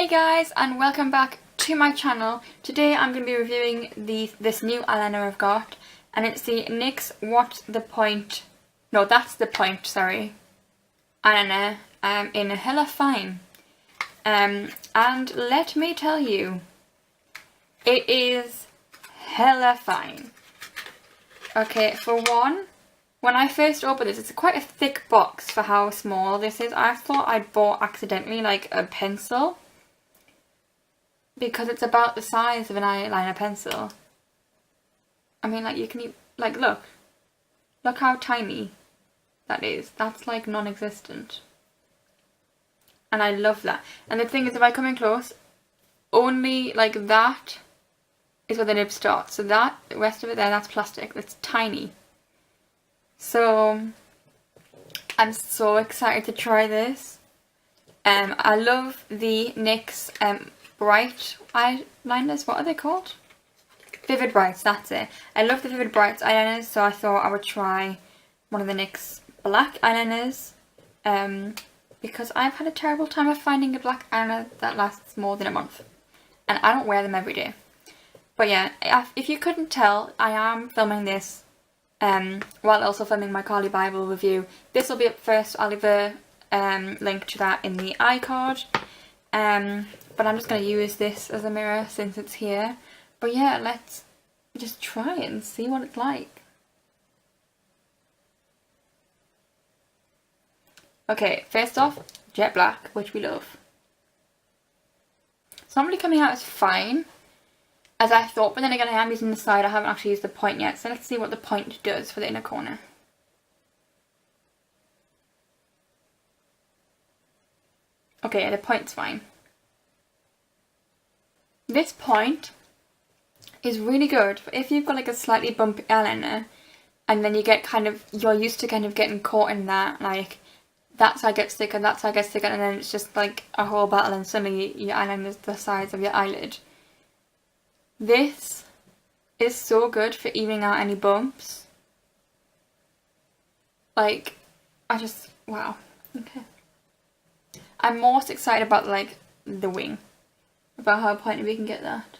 Hey guys, and welcome back to my channel. Today I'm going to be reviewing this new eyeliner I've got, and it's the NYX What's the Point, no that's the point, sorry, eyeliner in Hella Fine. And let me tell you, it is hella fine. Okay, for one, when I first opened this, it's quite a thick box for how small this is. I thought I'd bought accidentally like a pencil, because it's about the size of an eyeliner pencil. I mean, like, you can, like, look how tiny that is. That's like non-existent. And I love that. And the thing is, if I come in close, only like that is where the nib starts. So that, the rest of it there, that's plastic. It's tiny. So I'm so excited to try this. I love the NYX bright eyeliners. What are they called? Vivid Brights, that's it. I love the Vivid Brights eyeliners, so I thought I would try one of the NYX black eyeliners. Because I've had a terrible time of finding a black eyeliner that lasts more than a month. And I don't wear them every day. But yeah, if you couldn't tell, I am filming this while also filming my Carly Bible review. This will be up first. I'll leave a link to that in the iCard. But I'm just going to use this as a mirror since it's here. But yeah, let's just try it and see what it's like. Okay, first off, jet black, which we love. It's not really coming out as fine as I thought, but then again I am using the side. I haven't actually used the point yet, so let's see what the point does for the inner corner. Okay, the point's fine. This point is really good if you've got like a slightly bumpy eyeliner and then you get you're used to kind of getting caught in that, like that side gets thicker, that side gets thicker, and then it's just like a whole battle and suddenly your eyeliner is the size of your eyelid. This is so good for evening out any bumps. Like, wow, okay. I'm most excited about like the wing, about how pointy we can get that.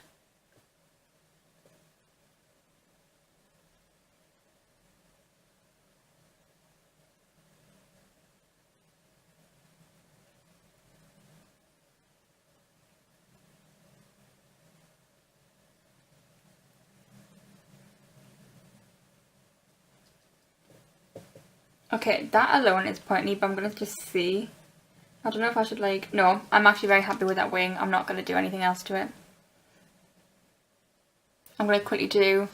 Okay, that alone is pointy, but I'm going to just see. I don't know if I should like... No, I'm actually very happy with that wing. I'm not going to do anything else to it. I'm going to quickly do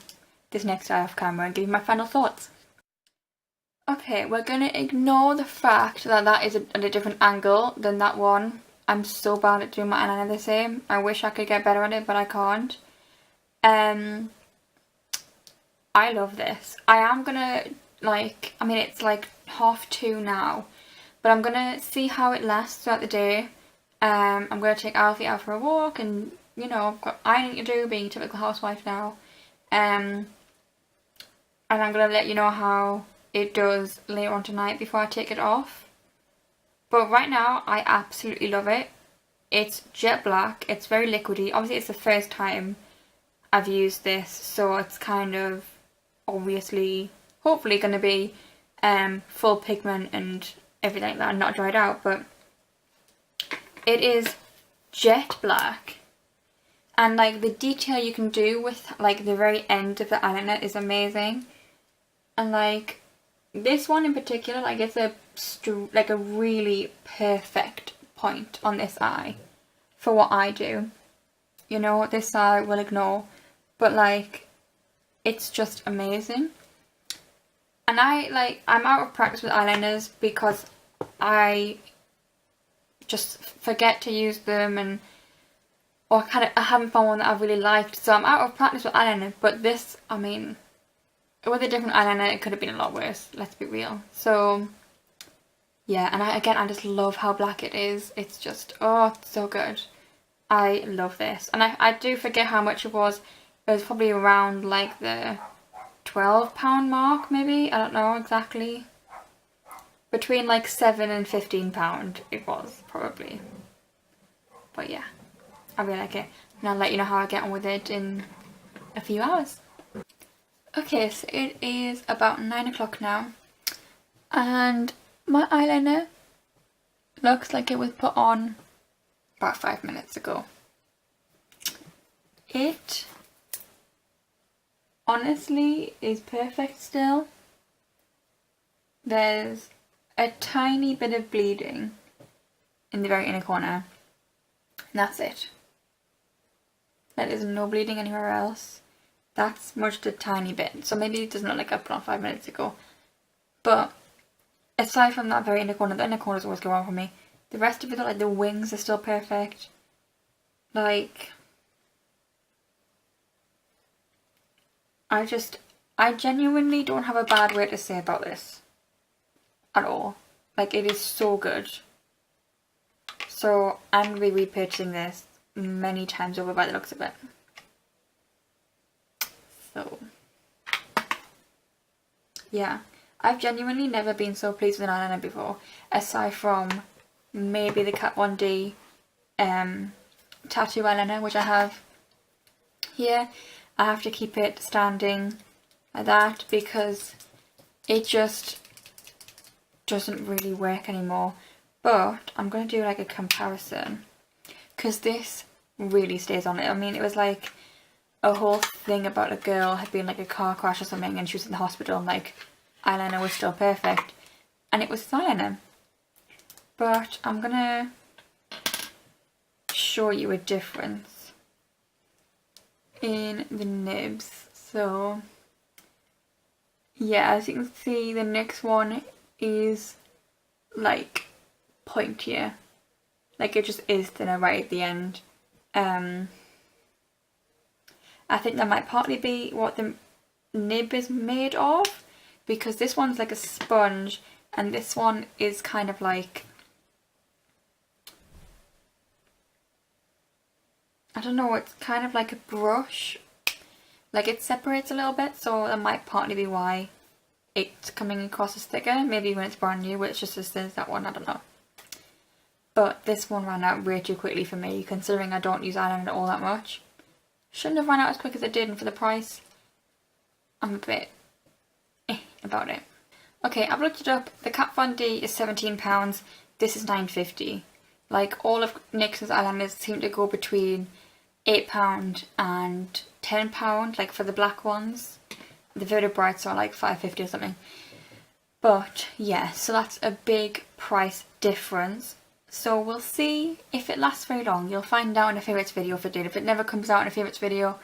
this next eye off camera and give you my final thoughts. Okay, we're going to ignore the fact that that is at a different angle than that one. I'm so bad at doing my eyeliner the same. I wish I could get better at it, but I can't. I love this. I am going to... like, I mean, it's like 2:30 now, but I'm gonna see how it lasts throughout the day. I'm gonna take Alfie out for a walk, and you know, I've got ironing to do, being a typical housewife now. And I'm gonna let you know how it does later on tonight before I take it off. But right now, I absolutely love it. It's jet black. It's very liquidy. Obviously, it's the first time I've used this, so it's kind of obviously, hopefully going to be full pigment and everything like that, not dried out, but it is jet black, and like the detail you can do with like the very end of the eyeliner is amazing. And like this one in particular, like it's a really perfect point on this eye for what I do. You know, this eye will ignore, but like it's just amazing. And I'm out of practice with eyeliners because I just forget to use them, or I haven't found one that I've really liked. So I'm out of practice with eyeliner, but this, I mean, with a different eyeliner, it could have been a lot worse, let's be real. So, yeah, and I just love how black it is. It's just, oh, it's so good. I love this. And I do forget how much it was. It was probably around like the £12 mark, maybe, I don't know exactly. Between like £7 and £15 it was, probably. But yeah. I really like it, and I'll let you know how I get on with it in a few hours. Okay, so it is about 9 o'clock now, and my eyeliner looks like it was put on about 5 minutes ago. It honestly is perfect still. There's a tiny bit of bleeding in the very inner corner, and that's it. There is no bleeding anywhere else. That's smudged a tiny bit, so maybe it doesn't look like I put on 5 minutes ago. But aside from that very inner corner, the inner corners always go wrong for me. The rest of it, like the wings are still perfect. Like, I genuinely don't have a bad word to say about this at all. Like, it is so good. So I'm going to be repurchasing this many times over by the looks of it. So yeah, I've genuinely never been so pleased with an eyeliner before, aside from maybe the Kat Von D tattoo eyeliner, which I have here. I have to keep it standing like that because it just doesn't really work anymore. But I'm going to do like a comparison because this really stays on it. I mean, it was like a whole thing about a girl had been like a car crash or something and she was in the hospital and like eyeliner was still perfect, and it was eyeliner. But I'm gonna show you a difference in the nibs. So yeah, as you can see, the NYX one is like pointier, like it just is thinner right at the end. I think that might partly be what the nib is made of, because this one's like a sponge and this one is kind of like, I don't know, it's kind of like a brush. Like it separates a little bit, so that might partly be why it's coming across as thicker. Maybe when it's brand new it's just as thin as that one, I don't know. But this one ran out way too quickly for me, considering I don't use eyeliner all that much. Shouldn't have run out as quick as it did, and for the price, I'm a bit about it. Okay, I've looked it up. The Kat Von D is £17. This is £9.50. Like, all of NYX's eyeliners seem to go between £8 and £10, like for the black ones. The very brights are like £5.50 or something. But yeah, so that's a big price difference. So we'll see if it lasts very long. You'll find out in a favourites video if it did. If it never comes out in a favourites video,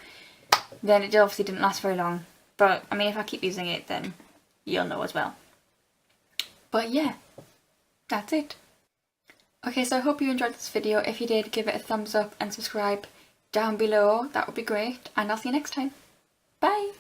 then it obviously didn't last very long. But I mean, if I keep using it, then you'll know as well. But yeah, that's it. Okay, so I hope you enjoyed this video. If you did, give it a thumbs up and subscribe down below. That would be great. And I'll see you next time. Bye!